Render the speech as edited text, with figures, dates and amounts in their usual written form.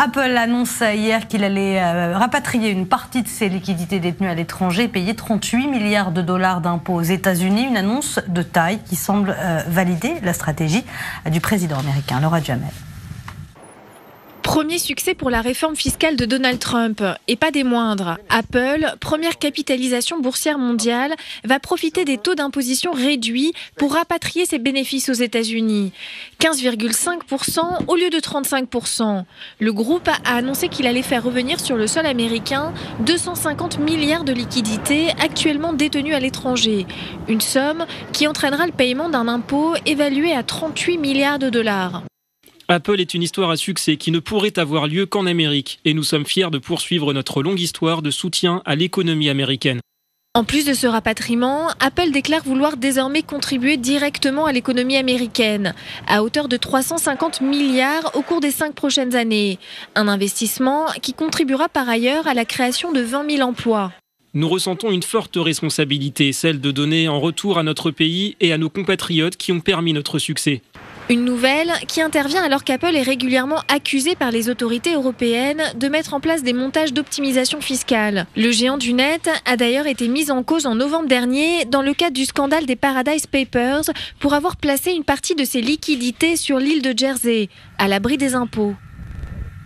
Apple annonce hier qu'il allait rapatrier une partie de ses liquidités détenues à l'étranger et payer 38 milliards de dollars d'impôts aux États-Unis. Une annonce de taille qui semble valider la stratégie du président américain. Laura Duhamel. Premier succès pour la réforme fiscale de Donald Trump, et pas des moindres. Apple, première capitalisation boursière mondiale, va profiter des taux d'imposition réduits pour rapatrier ses bénéfices aux États-Unis. 15,5% au lieu de 35%. Le groupe a annoncé qu'il allait faire revenir sur le sol américain 250 milliards de liquidités actuellement détenues à l'étranger. Une somme qui entraînera le paiement d'un impôt évalué à 38 milliards de dollars. Apple est une histoire à succès qui ne pourrait avoir lieu qu'en Amérique et nous sommes fiers de poursuivre notre longue histoire de soutien à l'économie américaine. En plus de ce rapatriement, Apple déclare vouloir désormais contribuer directement à l'économie américaine, à hauteur de 350 milliards au cours des 5 prochaines années. Un investissement qui contribuera par ailleurs à la création de 20 000 emplois. Nous ressentons une forte responsabilité, celle de donner en retour à notre pays et à nos compatriotes qui ont permis notre succès. Une nouvelle qui intervient alors qu'Apple est régulièrement accusé par les autorités européennes de mettre en place des montages d'optimisation fiscale. Le géant du net a d'ailleurs été mis en cause en novembre dernier dans le cadre du scandale des Paradise Papers pour avoir placé une partie de ses liquidités sur l'île de Jersey, à l'abri des impôts.